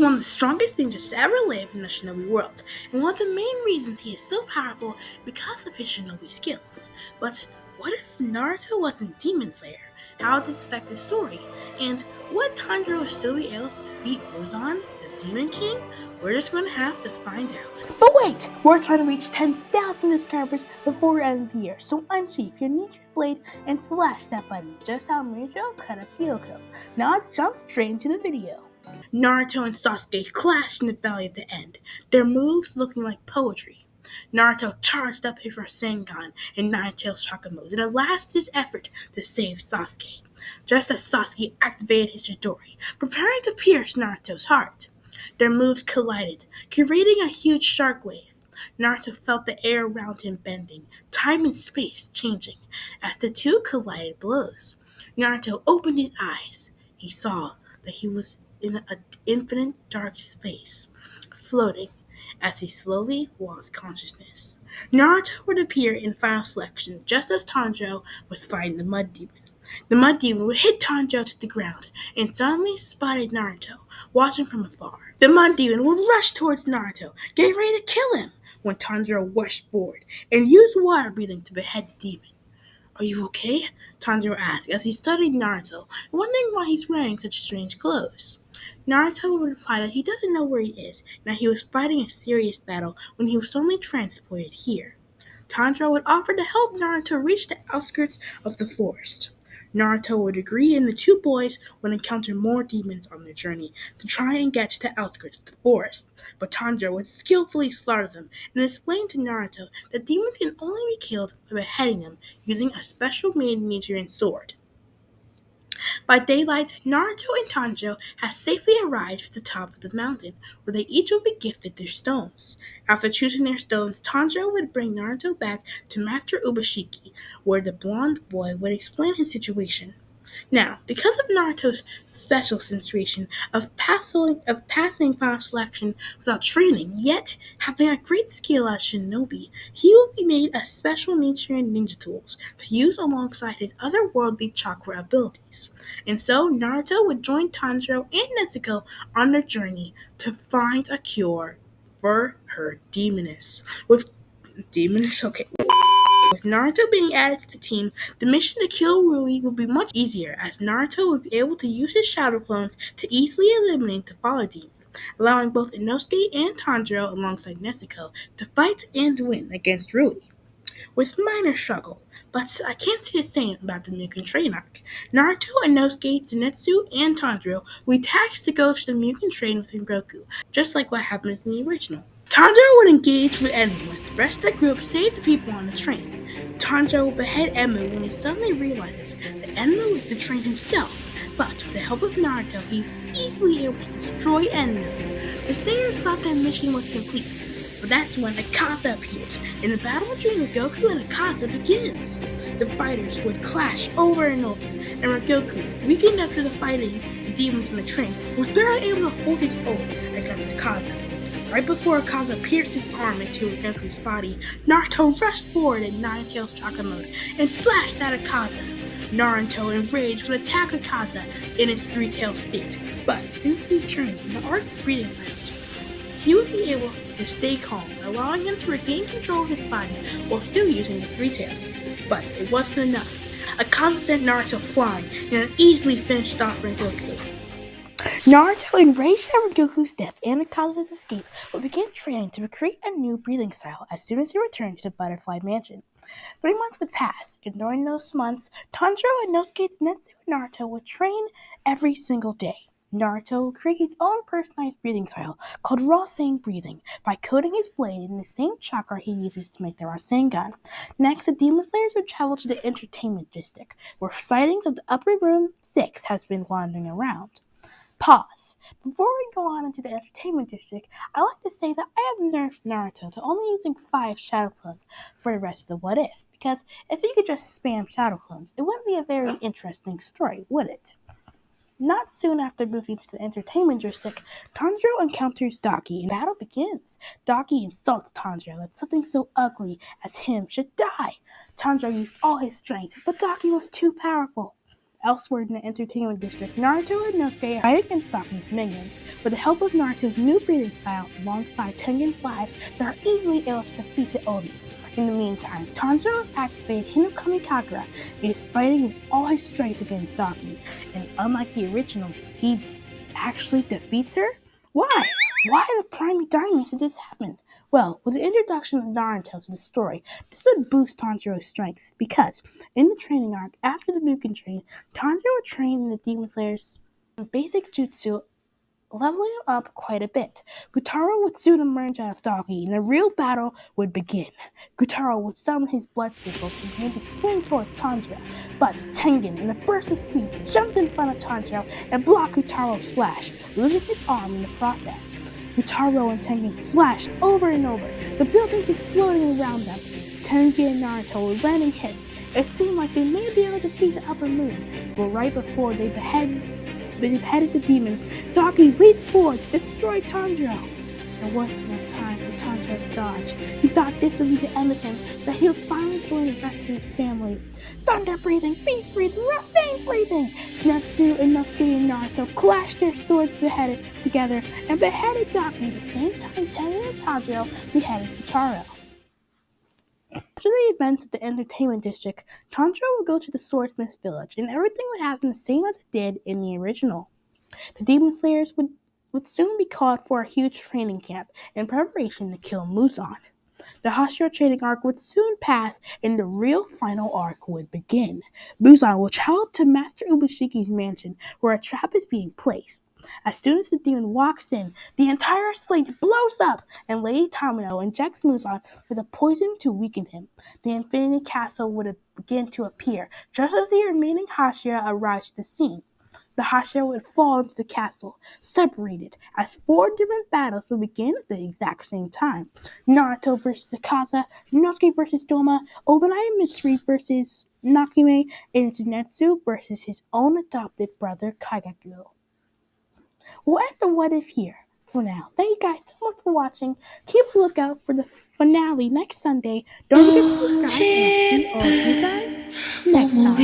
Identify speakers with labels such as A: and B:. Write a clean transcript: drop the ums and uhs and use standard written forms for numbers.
A: one of the strongest ninjas to ever live in the shinobi world, and one of the main reasons he is so powerful because of his shinobi skills. But what if Naruto wasn't Demon Slayer? How would this affect the story? And would Tanjiro still be able to defeat Muzan, the Demon King? We're just going to have to find out. But wait! We're trying to reach 10,000 subscribers before the end of the year, so unsheath your ninja blade and slash that button, just how Naruto cut a Kyoko. Now let's jump straight into the video. Naruto and Sasuke clashed in the valley at the end, their moves looking like poetry. Naruto charged up his Rasengan in Nine-Tails chakra mode in a last-ditch effort to save Sasuke, just as Sasuke activated his Chidori, preparing to pierce Naruto's heart. Their moves collided, creating a huge shark wave. Naruto felt the air around him bending, time and space changing, as the two collided blows. Naruto opened his eyes. He saw that he was in an infinite dark space, floating as he slowly lost consciousness. Naruto would appear in Final Selection just as Tanjiro was fighting the Mud Demon. The Mud Demon would hit Tanjiro to the ground and suddenly spotted Naruto, watching from afar. The Mud Demon would rush towards Naruto, getting ready to kill him, when Tanjiro rushed forward and used water breathing to behead the demon. "Are you okay?" Tanjiro asked as he studied Naruto, wondering why he's wearing such strange clothes. Naruto would reply that he doesn't know where he is, and that he was fighting a serious battle when he was suddenly transported here. Tanjiro would offer to help Naruto reach the outskirts of the forest. Naruto would agree, and the two boys would encounter more demons on their journey to try and get to the outskirts of the forest. But Tanjiro would skillfully slaughter them and explain to Naruto that demons can only be killed by beheading them using a special made Nichiren sword. By daylight, Naruto and Tanjiro had safely arrived at the top of the mountain, where they each would be gifted their stones. After choosing their stones, Tanjiro would bring Naruto back to Master Ubashiki, where the blonde boy would explain his situation. Now, because of Naruto's special situation of passing Final Selection without training, yet having a great skill as shinobi, he will be made a special Nichiren ninja tools to use alongside his otherworldly chakra abilities. And so, Naruto would join Tanjiro and Nezuko on their journey to find a cure for her demoness. With Naruto being added to the team, the mission to kill Rui will be much easier, as Naruto will be able to use his shadow clones to easily eliminate the Follow Demon, allowing both Inosuke and Tanjiro alongside Nezuko to fight and win against Rui. With minor struggle, but I can't say the same about the Mugen Train arc. Naruto, Inosuke, Zenitsu, and Tanjiro will be tasked to go to the Mugen Train with Goku, just like what happened in the original. Tanjiro would engage with Enmu as the rest of the group save the people on the train. Tanjiro will behead Enmu when he suddenly realizes that Enmu is the train himself, but with the help of Naruto, he's easily able to destroy Enmu. The Saiyans thought their mission was complete, but that's when Akaza appears, and the battle between Goku and Akaza begins. The fighters would clash over and over, and Goku, weakened after the fighting the demon from the train, was barely able to hold his own against Akaza. Right before Akaza pierced his arm into Goku's body, Naruto rushed forward in Nine-Tails chakra mode and slashed at Akaza. Naruto, enraged, would attack Akaza in its three-tailed state, but since he trained in the art of breathing styles, he would be able to stay calm, allowing him to regain control of his body while still using the three tails. But it wasn't enough. Akaza sent Naruto flying and easily finished off Rengoku. Naruto, enraged at Rengoku's death and Akaza's escape, would begin training to recreate a new breathing style as soon as he returned to the Butterfly Mansion. 3 months would pass, and during those months, Tanjiro, Inosuke, Zenitsu, and Naruto would train every single day. Naruto would create his own personalized breathing style called Rasen breathing by coating his blade in the same chakra he uses to make the Rasengan. Next, the Demon Slayers would travel to the Entertainment District, where sightings of the Upper Room 6 has been wandering around. Pause. Before we go on into the Entertainment District, I like to say that I have nerfed Naruto to only using 5 Shadow Clones for the rest of the What If, because if he could just spam Shadow Clones, it wouldn't be a very interesting story, would it? Not soon after moving to the Entertainment District, Tanjiro encounters Daki and the battle begins. Daki insults Tanjiro that something so ugly as him should die. Tanjiro used all his strength, but Daki was too powerful. Elsewhere in the entertainment district, Naruto and Inosuke fight against Daki's minions. With the help of Naruto's new breathing style alongside Tengen's lives, they are easily able to defeat the Oni. In the meantime, Tanjiro activated Hinokami Kagura and is fighting with all his strength against Daki. And unlike the original, he actually defeats her? Why? Why the Prime Diamonds did this happen? Well, with the introduction of Naruto to the story, this would boost Tanjiro's strengths because in the training arc after the Mugen train, Tanjiro would train in the Demon Slayer's basic jutsu, leveling him up quite a bit. Gutaro would soon emerge out of Doggy, and a real battle would begin. Gutaro would summon his blood sickles and begin to swing towards Tanjiro, but Tengen, in a burst of speed, jumped in front of Tanjiro and blocked Gutaro's slash, losing his arm in the process. Gutaro and Tengen slashed over and over, the buildings exploding around them. Tengen and Naruto were landing hits. It seemed like they may be able to defeat the upper moon, but right before they beheaded the demon, Daki leaped forward to destroy Tanjiro. There wasn't enough time for Tanjiro to dodge. He thought this would be the end of him, that he would finally join the rest of his family. Thunder breathing, beast breathing, Rasen breathing! Natsu, Inosuke, and Naruto clashed their swords together and beheaded Daki at the same time Tengen and Tanjiro beheaded Gutaro. After the events of the entertainment district, Tanjiro would go to the swordsmith's village, and everything would happen the same as it did in the original. The Demon Slayers would soon be called for a huge training camp in preparation to kill Muzan. The Hashira training arc would soon pass and the real final arc would begin. Muzan will travel to Master Ubashiki's mansion where a trap is being placed. As soon as the demon walks in, the entire slate blows up and Lady Tamino injects Muzan with a poison to weaken him. The Infinity Castle would begin to appear just as the remaining Hashira arrives at the scene. The Hashira would fall into the castle, separated, as four different battles would begin at the exact same time. Naruto versus Akaza, Inosuke versus Doma, Obadiah Mitsuri versus Nakime, and Zenitsu versus his own adopted brother Kagaku. We'll end the what if here for now. Thank you guys so much for watching. Keep a lookout for the finale next Sunday. Don't forget to subscribe and I'll see all of you guys next time.